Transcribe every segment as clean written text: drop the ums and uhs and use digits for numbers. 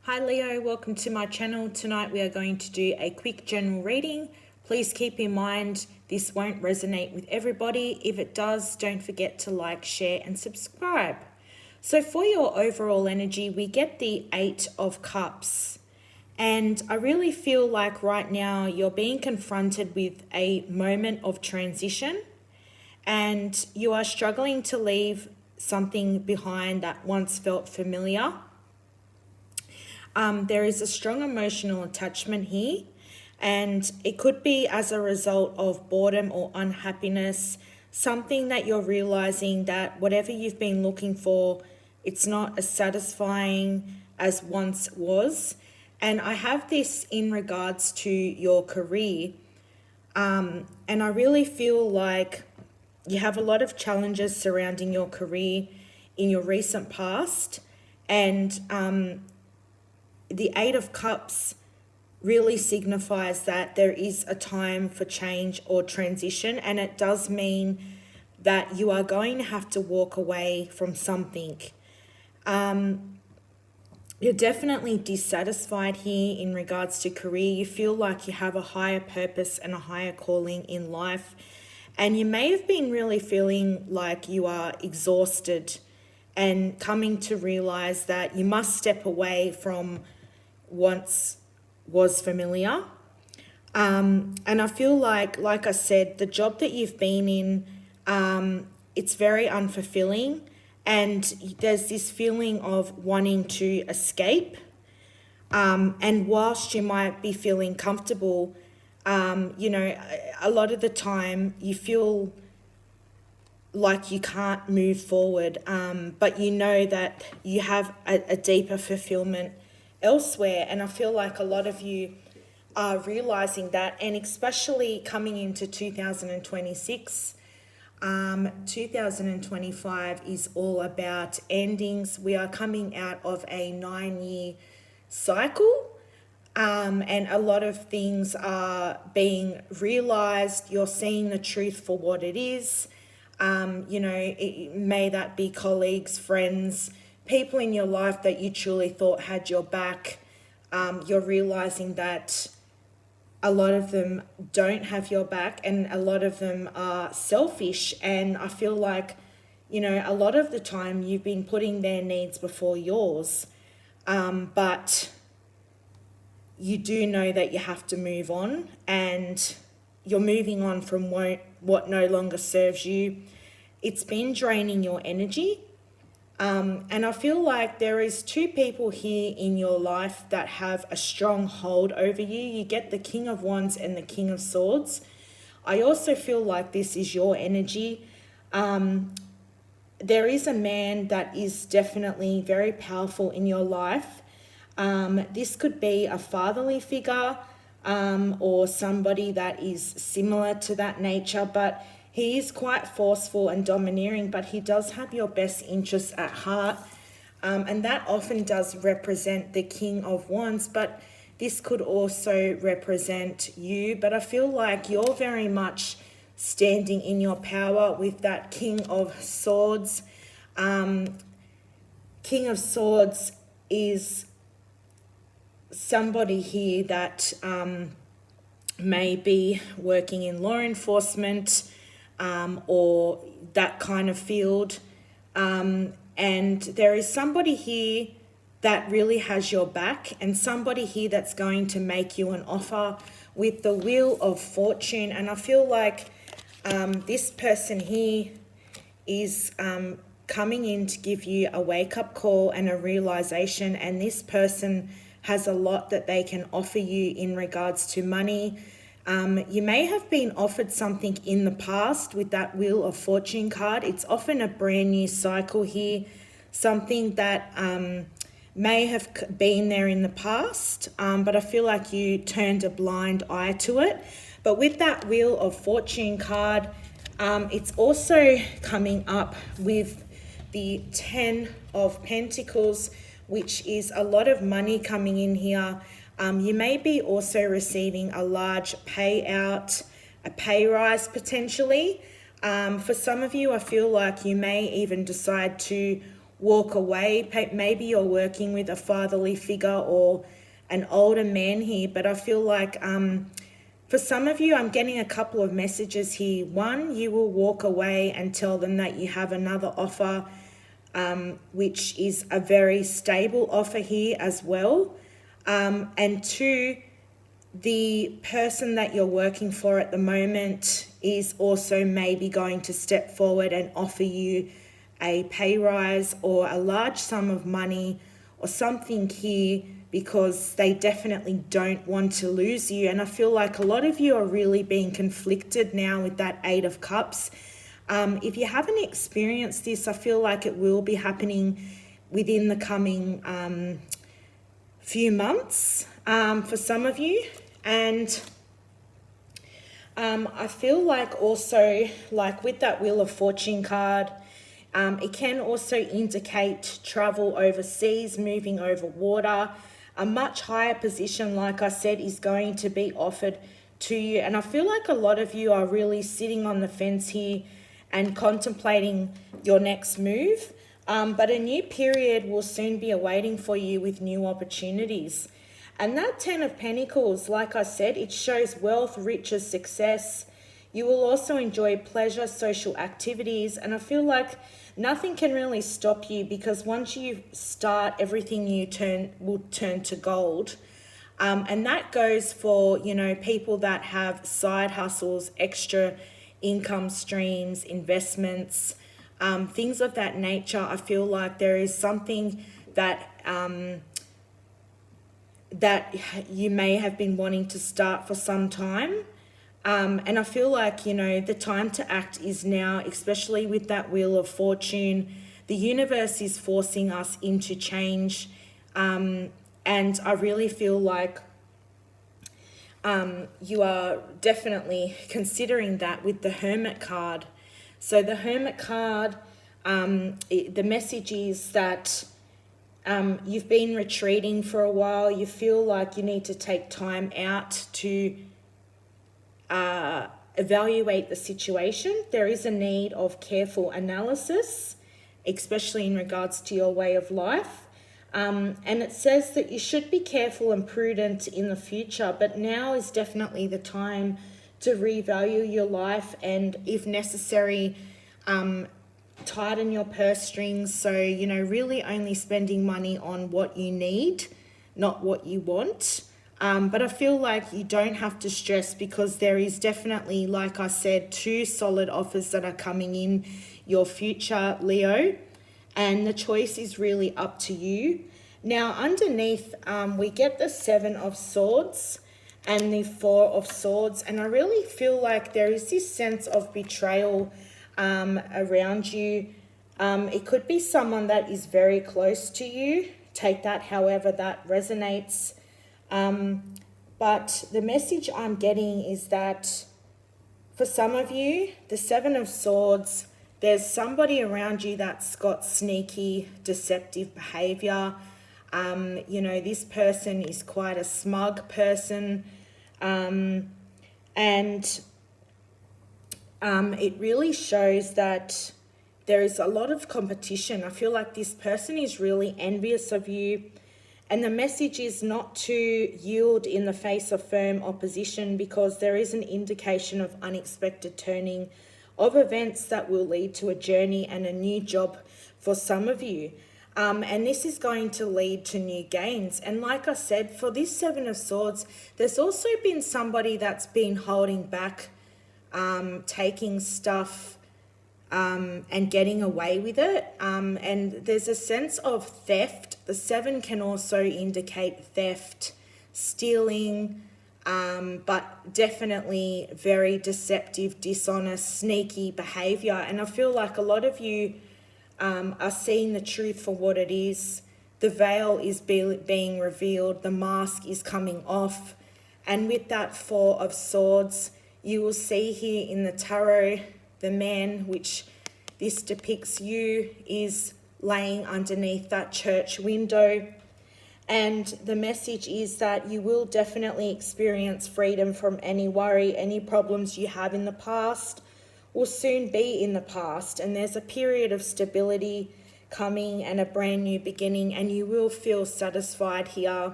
Hi Leo, welcome to my channel. Tonight we are going to do a quick general reading. Please keep in mind this won't resonate with everybody. If it does, don't forget to like, share and subscribe. So for your overall energy, we get the Eight of Cups. And I really feel like right now you're being confronted with a moment of transition and you are struggling to leave something behind that once felt familiar. There is a strong emotional attachment here, and it could be as a result of boredom or unhappiness, something that you're realizing that whatever you've been looking for, it's not as satisfying as once was. And I have this in regards to your career. And I really feel like you have a lot of challenges surrounding your career in your recent past. And the Eight of Cups really signifies that there is a time for change or transition, and it does mean that you are going to have to walk away from something. You're definitely dissatisfied here in regards to career. You feel like you have a higher purpose and a higher calling in life, and you may have been really feeling like you are exhausted and coming to realize that you must step away from once was familiar. And I feel like I said, the job that you've been in, it's very unfulfilling, and there's this feeling of wanting to escape. And whilst you might be feeling comfortable, a lot of the time you feel like you can't move forward, but you know that you have a deeper fulfillment elsewhere. And I feel like a lot of you are realizing that, and especially coming into 2026. 2025 is all about endings. We are coming out of a 9-year cycle, and a lot of things are being realized. You're seeing the truth for what it is. May that be colleagues, friends, people in your life that you truly thought had your back. You're realizing that a lot of them don't have your back, and a lot of them are selfish. And I feel like, a lot of the time you've been putting their needs before yours. But you do know that you have to move on, and you're moving on from what no longer serves you. It's been draining your energy. And I feel like there is two people here in your life that have a strong hold over you. You get the King of Wands and the King of Swords. I also feel like this is your energy. There is a man that is definitely very powerful in your life. This could be a fatherly figure, or somebody that is similar to that nature, but he is quite forceful and domineering, but he does have your best interests at heart. And that often does represent the King of Wands, but this could also represent you. But I feel like you're very much standing in your power with that King of Swords. King of Swords is somebody here that may be working in law enforcement, or that kind of field. And there is somebody here that really has your back, and somebody here that's going to make you an offer with the Wheel of Fortune. And I feel like this person here is coming in to give you a wake-up call and a realization, and this person has a lot that they can offer you in regards to money. You may have been offered something in the past with that Wheel of Fortune card. It's often a brand new cycle here, something that may have been there in the past, but I feel like you turned a blind eye to it. But with that Wheel of Fortune card, it's also coming up with the 10 of Pentacles, which is a lot of money coming in here. You may be also receiving a large payout, a pay rise potentially. For some of you, I feel like you may even decide to walk away. Maybe you're working with a fatherly figure or an older man here, but I feel like for some of you, I'm getting a couple of messages here. One, you will walk away and tell them that you have another offer, which is a very stable offer here as well. And two, the person that you're working for at the moment is also maybe going to step forward and offer you a pay rise or a large sum of money or something here, because they definitely don't want to lose you. And I feel like a lot of you are really being conflicted now with that Eight of Cups. If you haven't experienced this, I feel like it will be happening within the coming few months for some of you. And I feel like also, like with that Wheel of Fortune card, it can also indicate travel overseas, moving over water. A much higher position, like I said, is going to be offered to you. And I feel like a lot of you are really sitting on the fence here and contemplating your next move. But a new period will soon be awaiting for you with new opportunities. And that Ten of Pentacles, like I said, it shows wealth, riches, success. You will also enjoy pleasure, social activities. And I feel like nothing can really stop you, because once you start, everything will turn to gold. And that goes for, people that have side hustles, extra income streams, investments, things of that nature. I feel like there is something that that you may have been wanting to start for some time. And I feel like, the time to act is now, especially with that Wheel of Fortune. The universe is forcing us into change. And I really feel like you are definitely considering that with the Hermit card. So the Hermit card, the message is that you've been retreating for a while. You feel like you need to take time out to evaluate the situation. There is a need of careful analysis, especially in regards to your way of life. And it says that you should be careful and prudent in the future, but now is definitely the time to revalue your life and, if necessary, tighten your purse strings. So, really only spending money on what you need, not what you want. But I feel like you don't have to stress, because there is definitely, like I said, 2 solid offers that are coming in your future, Leo. And the choice is really up to you. Now, underneath, we get the 7 of Swords and the 4 of Swords. And I really feel like there is this sense of betrayal around you. It could be someone that is very close to you. Take that however that resonates. But the message I'm getting is that for some of you, the 7 of Swords, there's somebody around you that's got sneaky, deceptive behavior. This person is quite a smug person. And it really shows that there is a lot of competition. I feel like this person is really envious of you. And the message is not to yield in the face of firm opposition, because there is an indication of unexpected turning of events that will lead to a journey and a new job for some of you. And this is going to lead to new gains. And like I said, for this 7 of Swords, there's also been somebody that's been holding back, taking stuff and getting away with it. And there's a sense of theft. The 7 can also indicate theft, stealing, but definitely very deceptive, dishonest, sneaky behavior. And I feel like a lot of you are seeing the truth for what it is. The veil is being revealed. The mask is coming off. And with that 4 of Swords, you will see here in the tarot, the man, which this depicts you, is laying underneath that church window. And the message is that you will definitely experience freedom from any worry. Any problems you have in the past will soon be in the past. And there's a period of stability coming and a brand new beginning, and you will feel satisfied here.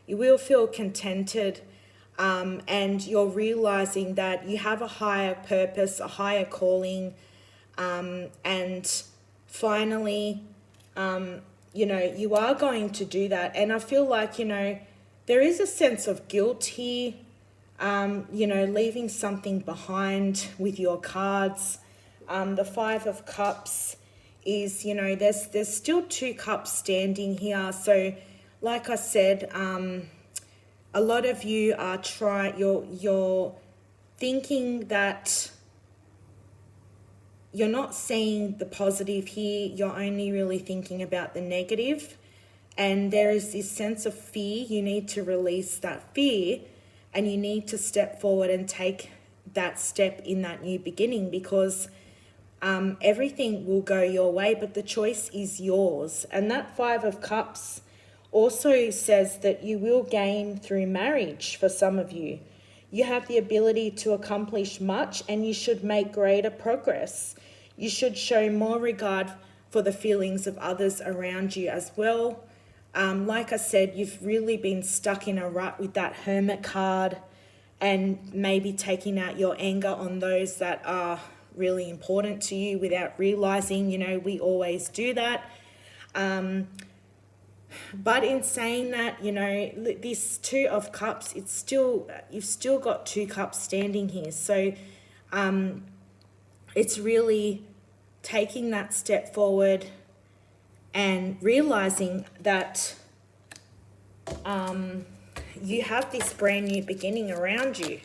You will feel contented, and you're realizing that you have a higher purpose, a higher calling, and finally, you are going to do that. And I feel like, there is a sense of guilt here, leaving something behind with your cards. The Five of Cups is, there's still 2 cups standing here. So like I said, a lot of you are you're thinking that you're not seeing the positive here. You're only really thinking about the negative. And there is this sense of fear. You need to release that fear, and you need to step forward and take that step in that new beginning, because everything will go your way, but the choice is yours. And that Five of Cups also says that you will gain through marriage for some of you. You have the ability to accomplish much, and you should make greater progress. You should show more regard for the feelings of others around you as well. Like I said, you've really been stuck in a rut with that Hermit card, and maybe taking out your anger on those that are really important to you without realizing, we always do that. But in saying that, this Two of Cups, you've still got 2 cups standing here. So it's really taking that step forward and realizing that you have this brand new beginning around you.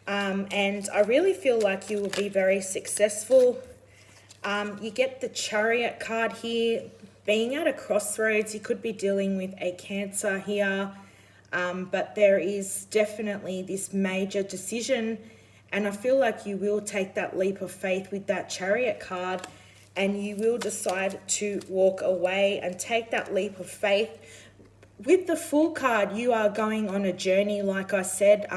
And I really feel like you will be very successful. You get the Chariot card here. Being at a crossroads, you could be dealing with a Cancer here, but there is definitely this major decision, and I feel like you will take that leap of faith with that Chariot card, and you will decide to walk away and take that leap of faith. With the Fool card, you are going on a journey, like I said.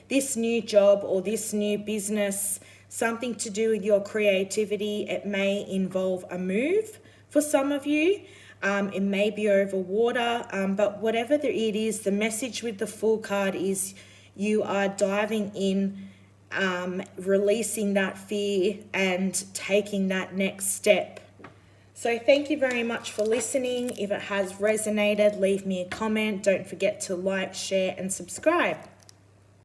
This new job or this new business, something to do with your creativity, it may involve a move. For some of you, it may be over water, but whatever it is, the message with the Fool card is you are diving in, releasing that fear and taking that next step. So thank you very much for listening. If it has resonated, leave me a comment. Don't forget to like, share, and subscribe.